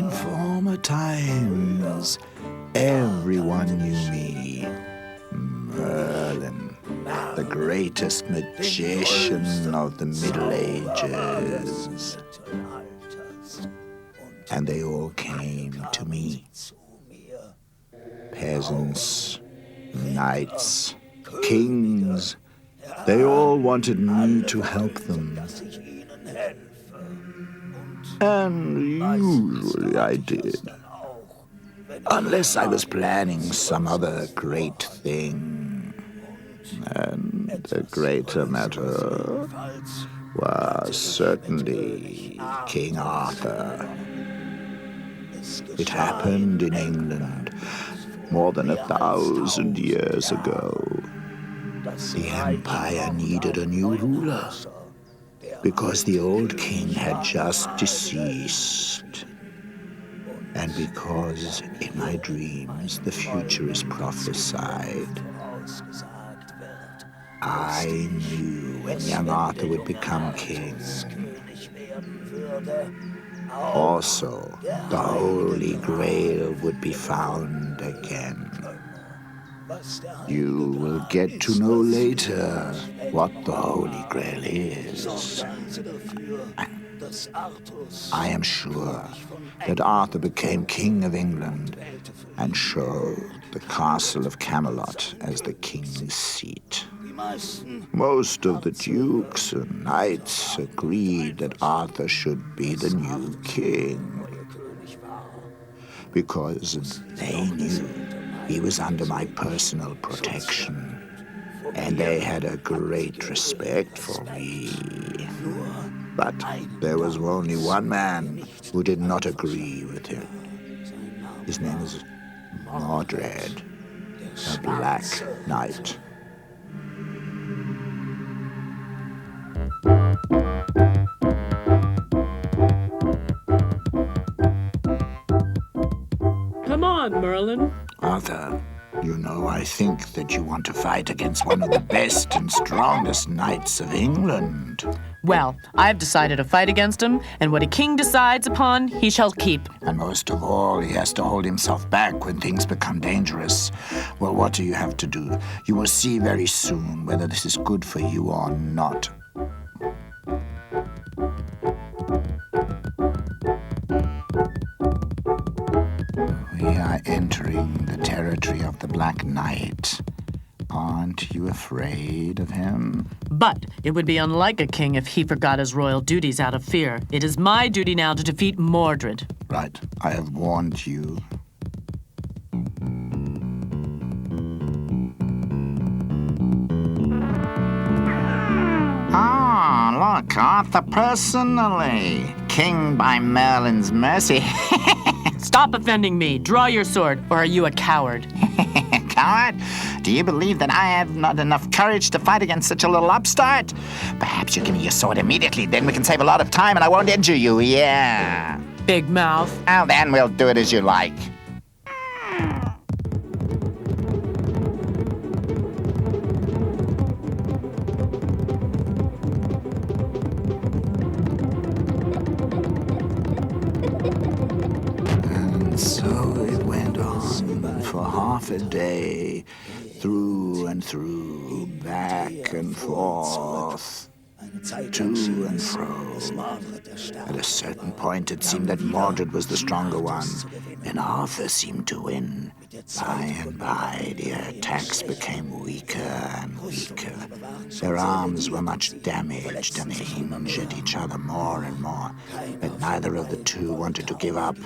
In former times, everyone knew me. Merlin, the greatest magician of the Middle Ages. And they all came to me. Peasants, knights, kings, they all wanted me to help them. And usually I did. Unless I was planning some other great thing. And the greater matter was certainly King Arthur. It happened in England more than 1,000 years ago. The empire needed a new ruler because the old king had just deceased. And because in my dreams the future is prophesied, I knew when young Arthur would become king. Also, the Holy Grail would be found again. You will get to know later what the Holy Grail is. I am sure that Arthur became King of England and chose the castle of Camelot as the king's seat. Most of the dukes and knights agreed that Arthur should be the new king, because they knew he was under my personal protection, and they had a great respect for me. But there was only one man who did not agree with him. His name is Mordred, the Black Knight. Come on, Merlin. Arthur, you know, I think that you want to fight against one of the best and strongest knights of England. Well, I've decided to fight against him, and what a king decides upon, he shall keep. And most of all, he has to hold himself back when things become dangerous. Well, what do you have to do? You will see very soon whether this is good for you or not. We are entering the territory of the Black Knight. Aren't you afraid of him? But it would be unlike a king if he forgot his royal duties out of fear. It is my duty now to defeat Mordred. Right. I have warned you. Ah, look, Arthur personally. King by Merlin's mercy. Stop offending me. Draw your sword, or are you a coward? Coward? Do you believe that I have not enough courage to fight against such a little upstart? Perhaps you give me your sword immediately, then we can save a lot of time and I won't injure you, yeah. Big mouth. Well, then we'll do it as you like. And so it went on for half a day, through and through, back and forth, to and fro. At a certain point, it seemed that Mordred was the stronger one, and Arthur seemed to win. By and by, their attacks became weaker and weaker. Their arms were much damaged, and they injured each other more and more, but neither of the two wanted to give up.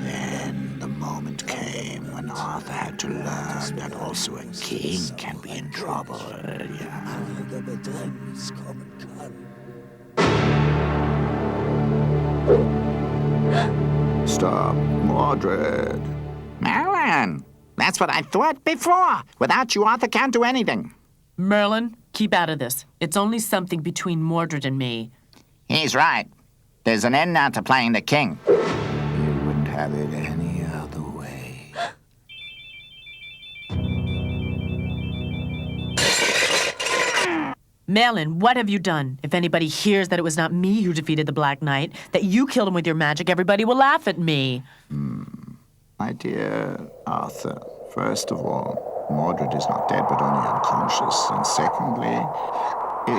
Then the moment came when Arthur had to learn that also a king can be in trouble. Yeah. Stop, Mordred. Merlin, that's what I thought before. Without you, Arthur can't do anything. Merlin, keep out of this. It's only something between Mordred and me. He's right. There's an end now to playing the king. You wouldn't have it any other way. Merlin, what have you done? If anybody hears that it was not me who defeated the Black Knight, that you killed him with your magic, everybody will laugh at me. My dear Arthur, first of all, Mordred is not dead but only unconscious. And secondly,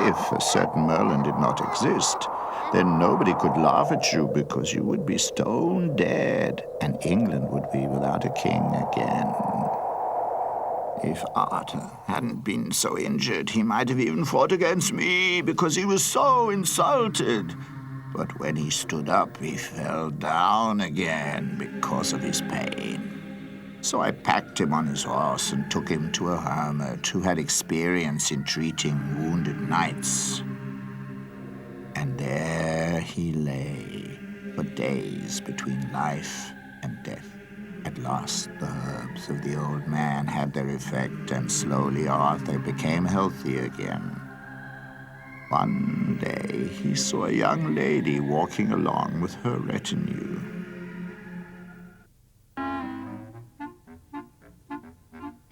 if a certain Merlin did not exist, then nobody could laugh at you because you would be stone dead and England would be without a king again. If Arthur hadn't been so injured, he might have even fought against me because he was so insulted. But when he stood up, he fell down again because of his pain. So I packed him on his horse and took him to a hermit who had experience in treating wounded knights. And there he lay for days between life and death. At last, the herbs of the old man had their effect, and slowly Arthur became healthy again. One day, he saw a young lady walking along with her retinue.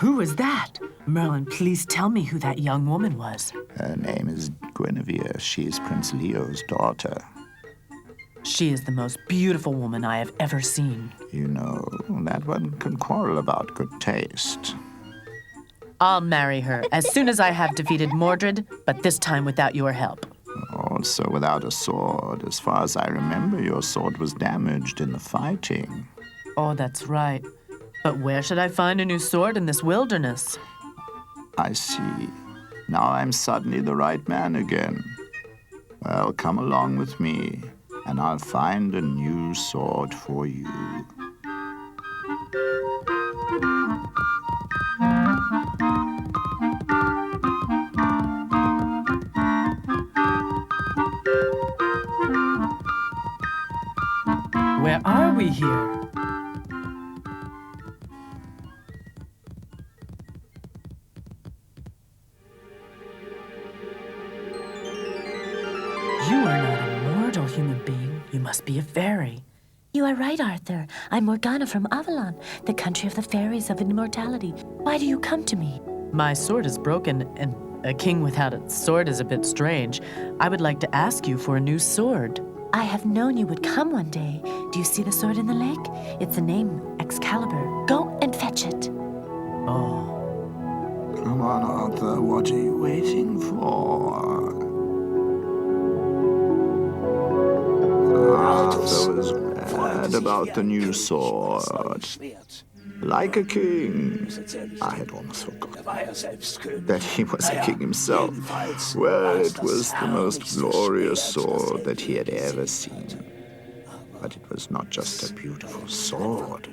Who was that? Merlin, please tell me who that young woman was. Her name is Guinevere. She is Prince Leo's daughter. She is the most beautiful woman I have ever seen. You know, that one can quarrel about good taste. I'll marry her as soon as I have defeated Mordred, but this time without your help. Also without a sword. As far as I remember, your sword was damaged in the fighting. Oh, that's right. But where should I find a new sword in this wilderness? I see. Now I'm suddenly the right man again. Well, come along with me, and I'll find a new sword for you. Where are we here? You are not a mortal human being. You must be a fairy. You are right, Arthur. I'm Morgana from Avalon, the country of the fairies of immortality. Why do you come to me? My sword is broken, and a king without a sword is a bit strange. I would like to ask you for a new sword. I have known you would come one day. Do you see the sword in the lake? It's a name, Excalibur. Go and fetch it. Oh. Come on, Arthur. What are you waiting for? Arthur was glad about the new sword. Like a king. I had almost forgotten that he was a king himself. Well, it was the most glorious sword that he had ever seen. But it was not just a beautiful sword.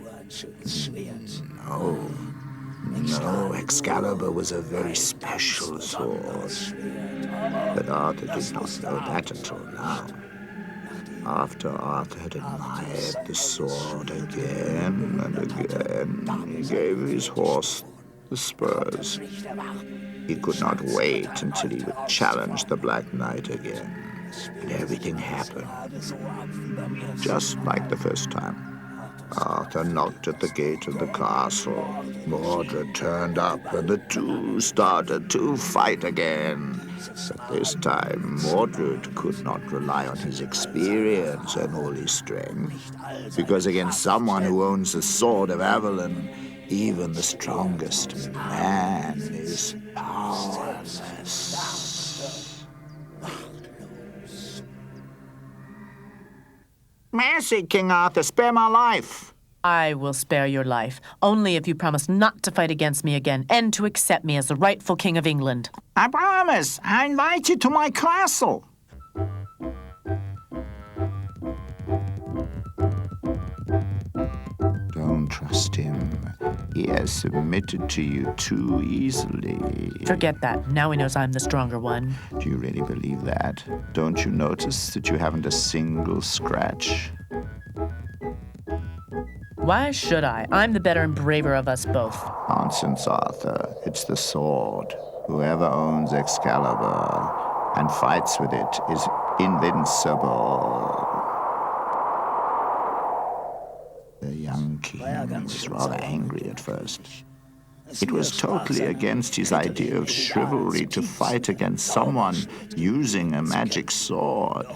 No, Excalibur was a very special sword. But Arthur did not know that until now. After Arthur had admired the sword again and again, he gave his horse the spurs. He could not wait until he would challenge the Black Knight again. And everything happened, just like the first time. Arthur knocked at the gate of the castle. Mordred turned up, and the two started to fight again. But this time, Mordred could not rely on his experience and all his strength, because against someone who owns the sword of Avalon, even the strongest man is powerless. Mercy, King Arthur, spare my life. I will spare your life, only if you promise not to fight against me again and to accept me as the rightful king of England. I promise. I invite you to my castle. Don't trust him. He has submitted to you too easily. Forget that. Now he knows I'm the stronger one. Do you really believe that? Don't you notice that you haven't a single scratch? Why should I? I'm the better and braver of us both. Nonsense, Arthur. It's the sword. Whoever owns Excalibur and fights with it is invincible. The young king was rather angry at first, It was totally against his idea of chivalry to fight against someone using a magic sword.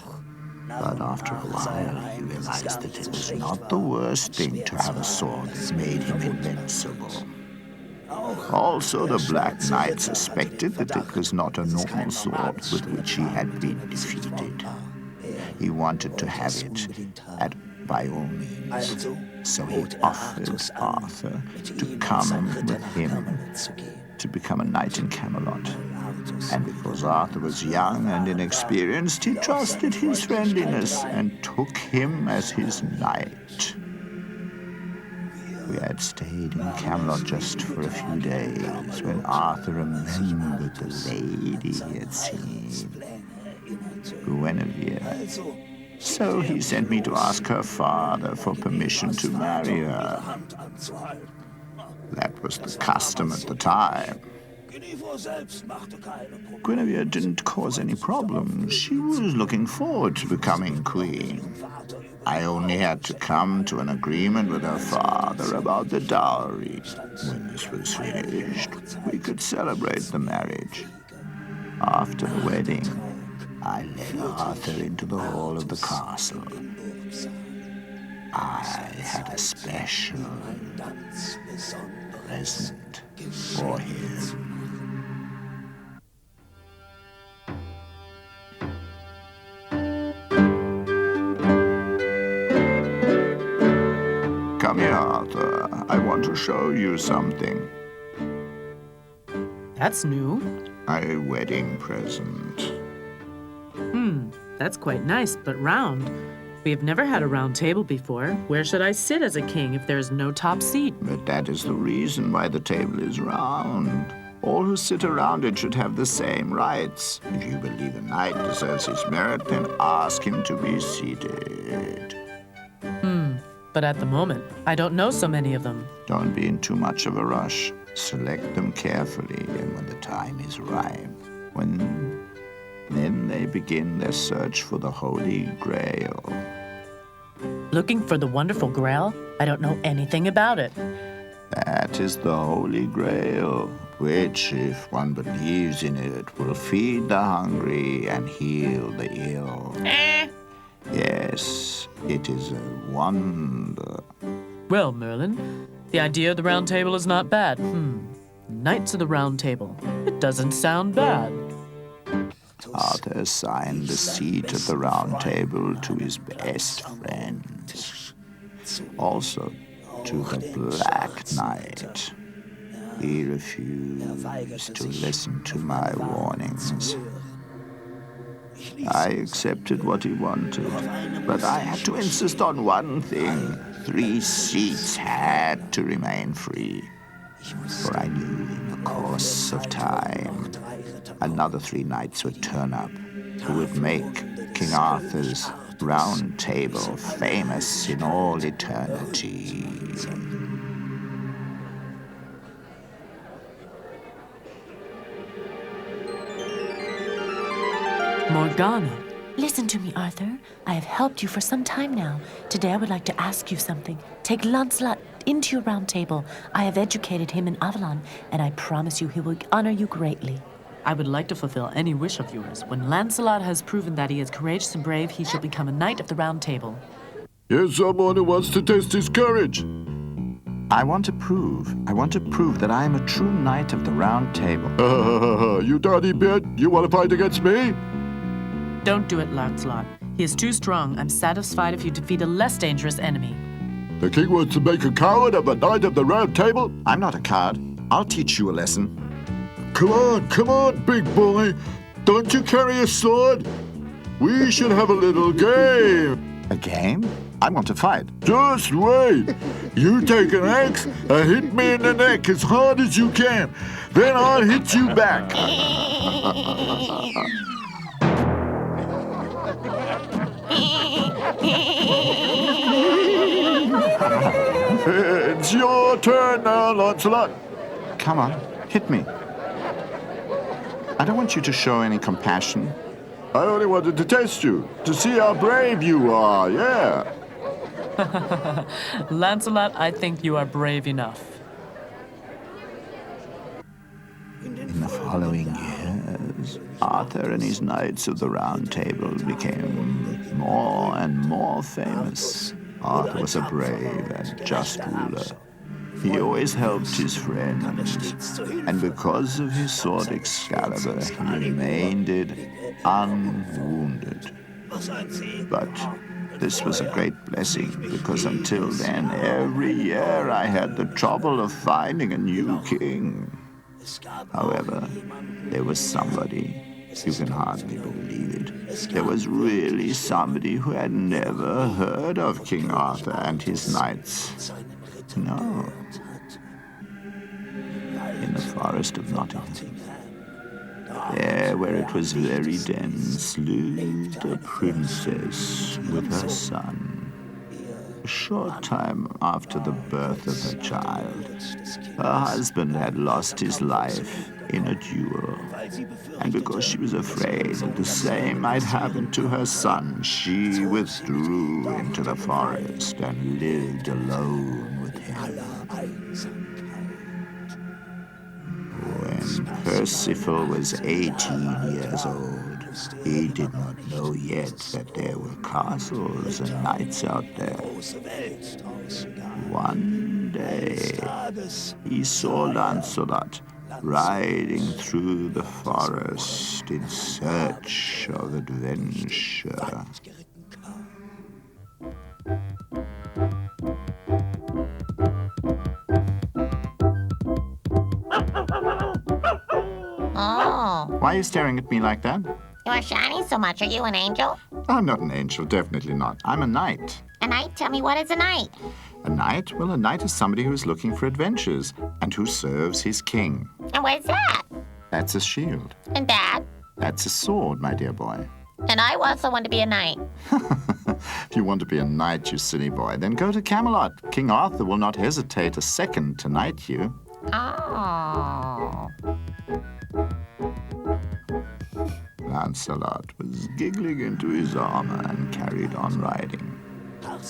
But after a while, he realized that it was not the worst thing to have a sword that made him invincible. Also, the Black Knight suspected that it was not a normal sword with which he had been defeated. He wanted to have it by all means. So he offered Arthur to come with him to become a knight in Camelot. And because Arthur was young and inexperienced, he trusted his friendliness and took him as his knight. We had stayed in Camelot just for a few days when Arthur remembered the lady he had seen, Guinevere. So he sent me to ask her father for permission to marry her. That was the custom at the time. Guinevere didn't cause any problems. She was looking forward to becoming queen. I only had to come to an agreement with her father about the dowry. When this was finished, we could celebrate the marriage. After the wedding, I led Arthur into the hall of the castle. I had a special present for him. Come here, Arthur. I want to show you something. That's new. A wedding present. That's quite nice, but round. We have never had a round table before. Where should I sit as a king if there's no top seat? But that is the reason why the table is round. All who sit around it should have the same rights. If you believe a knight deserves his merit, then ask him to be seated. But at the moment, I don't know so many of them. Don't be in too much of a rush. Select them carefully, and when the time is ripe, then they begin their search for the Holy Grail. Looking for the wonderful Grail? I don't know anything about it. That is the Holy Grail, which, if one believes in it, will feed the hungry and heal the ill. Yes, it is a wonder. Well, Merlin, the idea of the round table is not bad. Knights of the Round Table. It doesn't sound bad. Arthur assigned the seat at the round table to his best friends. Also to the Black Knight. He refused to listen to my warnings. I accepted what he wanted, but I had to insist on one thing. 3 seats had to remain free. For I knew in the course of time, another 3 knights would turn up who would make King Arthur's Round Table famous in all eternity. Morgana. Listen to me, Arthur. I have helped you for some time now. Today I would like to ask you something. Take Lancelot into your round table. I have educated him in Avalon, and I promise you he will honor you greatly. I would like to fulfill any wish of yours. When Lancelot has proven that he is courageous and brave, he shall become a knight of the Round Table. Here's someone who wants to test his courage. I want to prove that I am a true knight of the Round Table. You dirty bit. You want to fight against me? Don't do it, Lancelot. He is too strong. I'm satisfied if you defeat a less dangerous enemy. The king wants to make a coward of a knight of the Round Table? I'm not a coward. I'll teach you a lesson. Come on, big boy. Don't you carry a sword? We should have a little game. A game? I want to fight. Just wait. You take an axe and hit me in the neck as hard as you can. Then I'll hit you back. It's your turn now, Lancelot. Come on, hit me. I don't want you to show any compassion. I only wanted to test you, to see how brave you are, yeah. Lancelot, I think you are brave enough. following years, Arthur and his Knights of the Round Table became more and more famous. Arthur was a brave and just ruler. He always helped his friends, and because of his sword Excalibur, he remained unwounded. But this was a great blessing, because until then, every year I had the trouble of finding a new king. However, there was somebody, you can hardly believe it, there was really somebody who had never heard of King Arthur and his knights. No. In the forest of Nottingham, there where it was very dense, lived a princess with her son. A short time after the birth of her child, her husband had lost his life in a duel. And because she was afraid that the same might happen to her son, she withdrew into the forest and lived alone with him. When Percival was 18 years old, he did not know yet that there were castles and knights out there. One day, he saw Lancelot riding through the forest in search of adventure. Oh, Why are you staring at me like that? you are shining so much. Are you an angel? I'm not an angel, definitely not. I'm a knight. A knight? Tell me, what is a knight? A knight? Well, a knight is somebody who is looking for adventures and who serves his king. And what is that? That's a shield. And that? That's a sword, my dear boy. And I also want to be a knight. If you want to be a knight, you silly boy, then go to Camelot. King Arthur will not hesitate a second to knight you. Oh. Lancelot was giggling into his armor and carried on riding.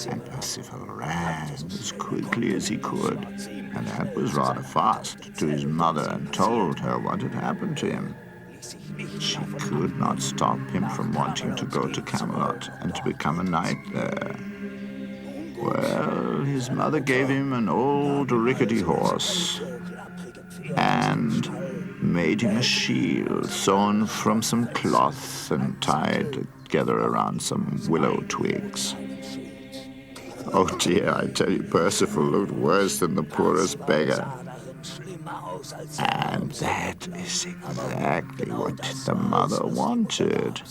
And Percival ran as quickly as he could, and that was rather fast, to his mother and told her what had happened to him. She could not stop him from wanting to go to Camelot and to become a knight there. Well, his mother gave him an old rickety horse and made him a shield sewn from some cloth and tied together around some willow twigs. Oh dear, I tell you, Percival looked worse than the poorest beggar. And that is exactly what the mother wanted.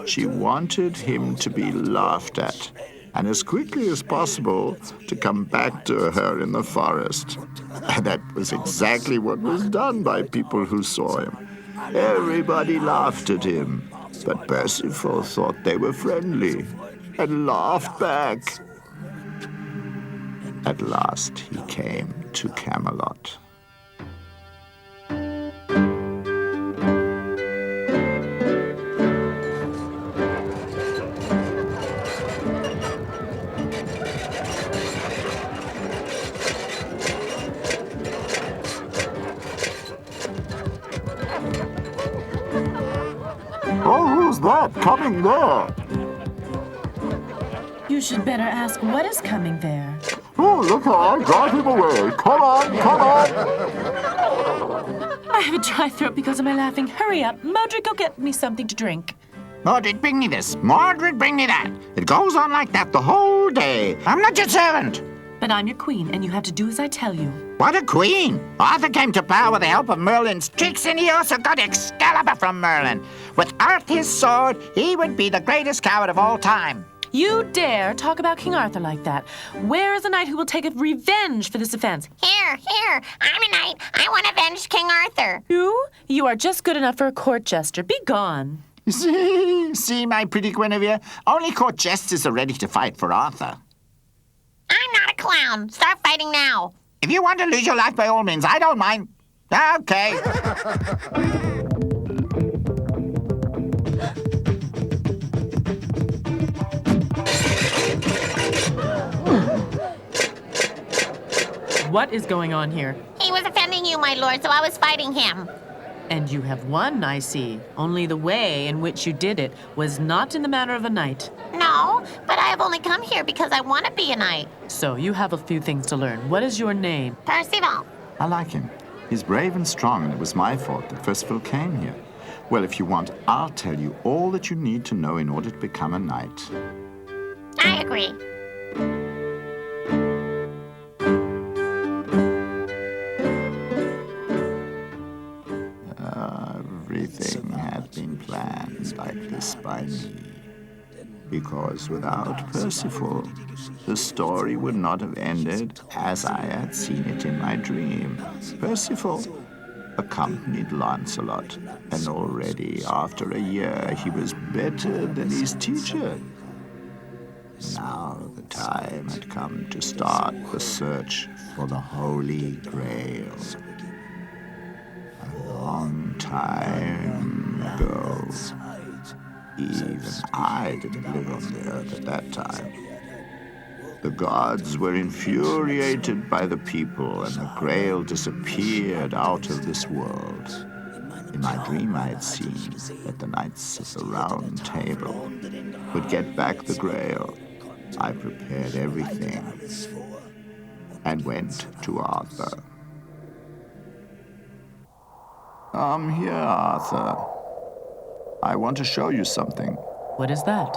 She wanted him to be laughed at, and as quickly as possible to come back to her in the forest. And that was exactly what was done by people who saw him. Everybody laughed at him, but Percival thought they were friendly and laughed back. At last he came to Camelot. Oh, who's that coming there? You should better ask what is coming there. Oh, look how I got him away. Come on, come on. I have a dry throat because of my laughing. Hurry up. Mildred, go get me something to drink. Mordred, bring me this. Mordred, bring me that. It goes on like that the whole day. I'm not your servant. But I'm your queen, and you have to do as I tell you. What a queen! Arthur came to power with the help of Merlin's tricks, and he also got Excalibur from Merlin. Without his sword, he would be the greatest coward of all time. You dare talk about King Arthur like that? Where is a knight who will take revenge for this offense? Here, I'm a knight. I want to avenge King Arthur. You? You are just good enough for a court jester. Be gone. See, my pretty Guinevere? Only court jesters are ready to fight for Arthur. I'm not a clown. Start fighting now. If you want to lose your life, by all means, I don't mind. Okay. What is going on here? He was offending you, my lord, so I was fighting him. And you have won, I see. Only the way in which you did it was not in the manner of a knight. No, but I have only come here because I want to be a knight. So you have a few things to learn. What is your name? Percival. I like him. He's brave and strong, and it was my fault that Percival came here. Well, if you want, I'll tell you all that you need to know in order to become a knight. I agree. Everything had been planned like this by me. Because without Percival, the story would not have ended as I had seen it in my dream. Percival accompanied Lancelot, and already after a year he was better than his teacher. Now the time had come to start the search for the Holy Grail. A long time ago. Even I didn't live on the earth at that time. The gods were infuriated by the people, and the Grail disappeared out of this world. In my dream, I had seen that the knights of the Round Table would get back the Grail. I prepared everything and went to Arthur. Come here, Arthur. I want to show you something. What is that?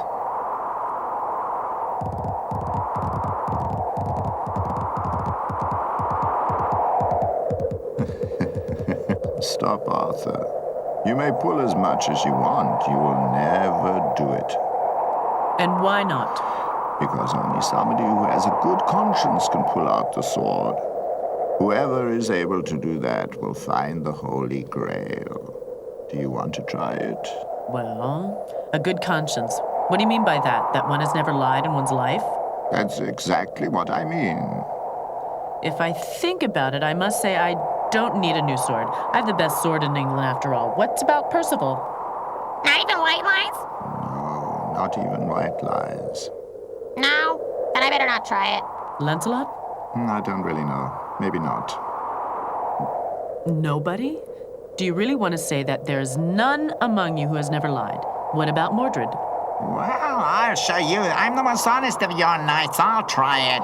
Stop, Arthur. You may pull as much as you want. You will never do it. And why not? Because only somebody who has a good conscience can pull out the sword. Whoever is able to do that will find the Holy Grail. Do you want to try it? Well, a good conscience. What do you mean by that? That one has never lied in one's life? That's exactly what I mean. If I think about it, I must say I don't need a new sword. I have the best sword in England after all. What about Percival? Not even white lies? No, not even white lies. No? Then I better not try it. Lancelot? I don't really know. Maybe not. Nobody? Do you really want to say that there's none among you who has never lied? What about Mordred? Well, I'll show you. I'm the most honest of your knights. I'll try it.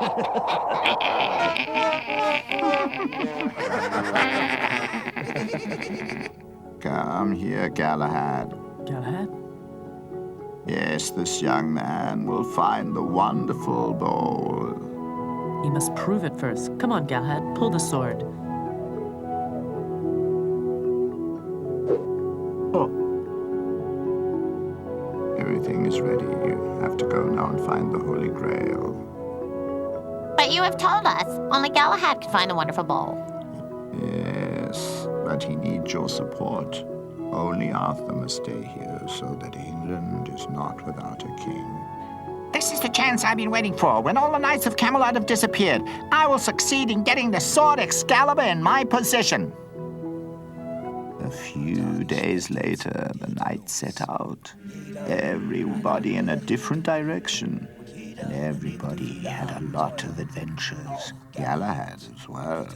Come here, Galahad. Galahad? Yes, this young man will find the wonderful bowl. You must prove it first. Come on, Galahad, pull the sword. Everything is ready. You have to go now and find the Holy Grail. But you have told us only Galahad can find the wonderful bowl. Yes, but he needs your support. Only Arthur must stay here so that England is not without a king. This is the chance I've been waiting for. When all the knights of Camelot have disappeared, I will succeed in getting the sword Excalibur in my possession. A few days later, the knights set out. Everybody in a different direction. And everybody had a lot of adventures. Galahad as well.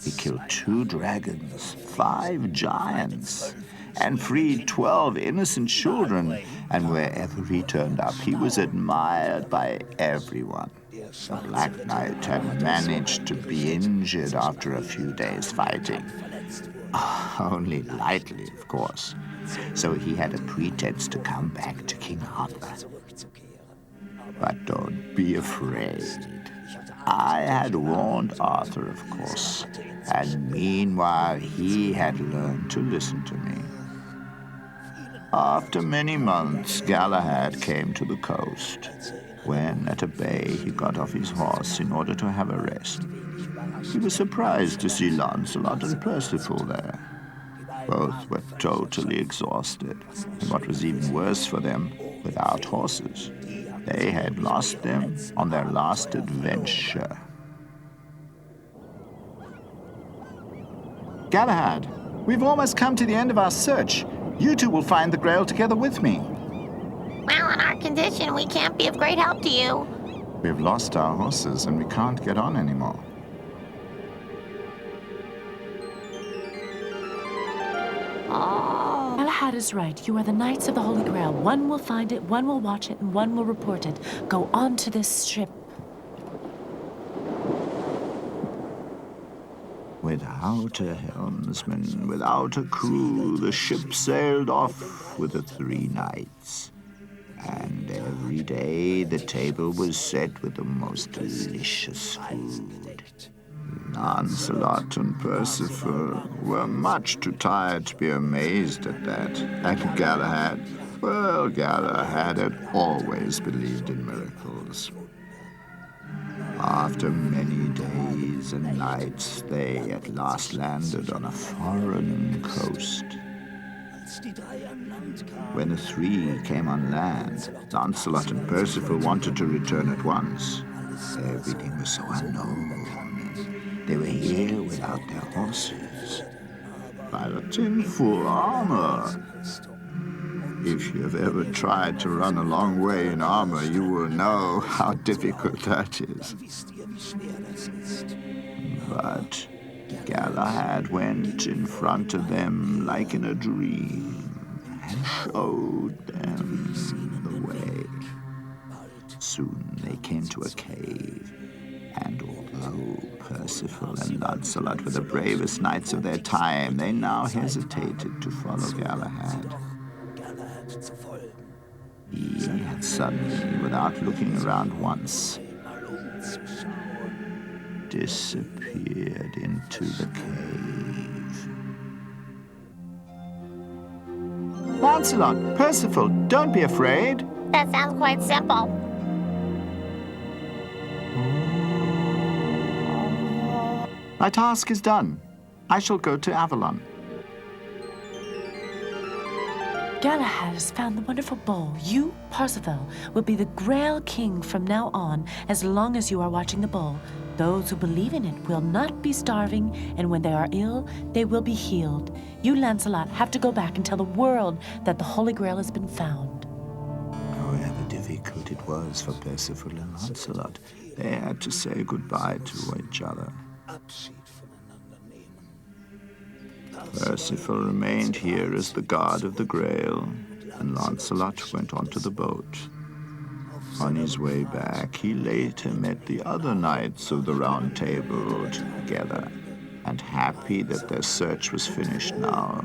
He killed 2 dragons, 5 giants, and freed 12 innocent children. And wherever he turned up, he was admired by everyone. The Black Knight had managed to be injured after a few days fighting. Only lightly, of course. So he had a pretense to come back to King Arthur. But don't be afraid. I had warned Arthur, of course, and meanwhile he had learned to listen to me. After many months, Galahad came to the coast. When at a bay, he got off his horse in order to have a rest. He was surprised to see Lancelot and Percival there. Both were totally exhausted, and what was even worse for them, without horses. They had lost them on their last adventure. Galahad, we've almost come to the end of our search. You two will find the Grail together with me. Well, in our condition, we can't be of great help to you. We've lost our horses and we can't get on anymore. Galahad is right. You are the Knights of the Holy Grail. One will find it, one will watch it, and one will report it. Go on to this ship. Without a helmsman, without a crew, the ship sailed off with the 3 knights. And every day the table was set with the most delicious food. Lancelot and Percival were much too tired to be amazed at that. And Galahad, well, Galahad had always believed in miracles. After many days and nights, they at last landed on a foreign coast. When the 3 came on land, Lancelot and Percival wanted to return at once. Everything was so unknown. They were here without their horses, piloted in full armor. If you have ever tried to run a long way in armor, you will know how difficult that is. But Galahad went in front of them like in a dream and showed them the way. Soon they came to a cave, and although Percival and Lancelot were the bravest knights of their time, they now hesitated to follow Galahad. He had suddenly, without looking around once, disappeared into the cave. Lancelot, Percival, don't be afraid. That sounds quite simple. My task is done. I shall go to Avalon. Galahad has found the wonderful bowl. You, Percival, will be the Grail King from now on, as long as you are watching the bowl. Those who believe in it will not be starving, and when they are ill, they will be healed. You, Lancelot, have to go back and tell the world that the Holy Grail has been found. However difficult it was for Percival and Lancelot, they had to say goodbye to each other. Percival remained here as the guard of the Grail, and Lancelot went onto the boat. On his way back, he later met the other knights of the Round Table together, and happy that their search was finished now,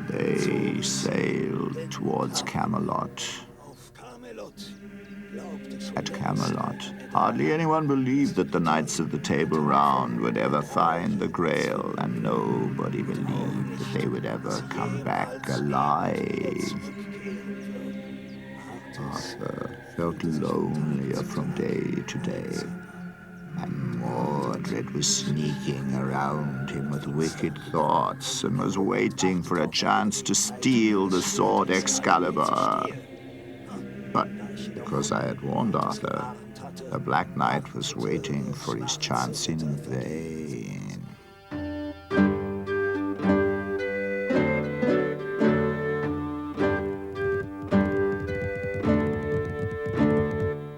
they sailed towards Camelot. At Camelot, hardly anyone believed that the Knights of the Table Round would ever find the Grail, and nobody believed that they would ever come back alive. Arthur felt lonelier from day to day, and Mordred was sneaking around him with wicked thoughts and was waiting for a chance to steal the sword Excalibur. But because I had warned Arthur, the Black Knight was waiting for his chance in vain.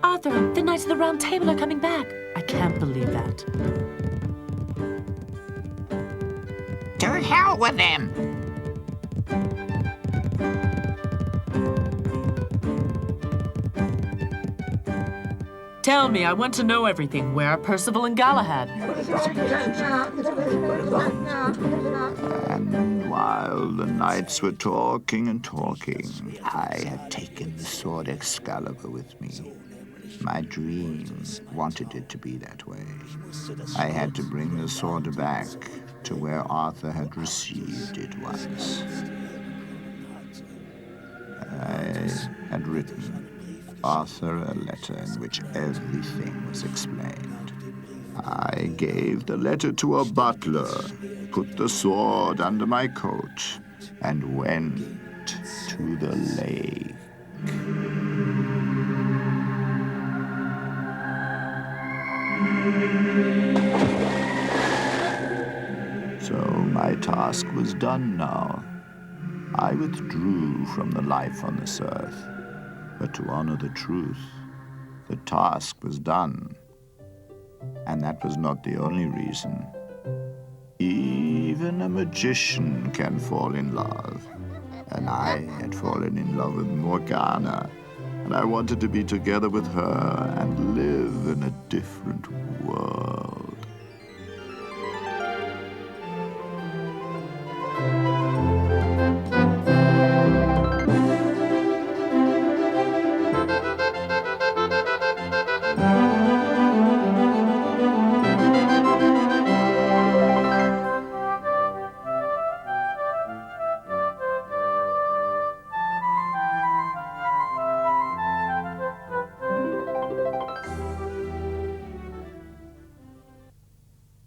Arthur, the Knights of the Round Table are coming back. I can't believe that. To hell with them! Tell me, I want to know everything. Where are Percival and Galahad? And while the knights were talking and talking, I had taken the sword Excalibur with me. My dream wanted it to be that way. I had to bring the sword back to where Arthur had received it once. I had written Arthur a letter in which everything was explained. I gave the letter to a butler, put the sword under my coat, and went to the lake. So my task was done now. I withdrew from the life on this earth. But to honor the truth, the task was done. And that was not the only reason. Even Even a magician can fall in love. And I had fallen in love with Morgana, and I wanted to be together with her and live in a different world.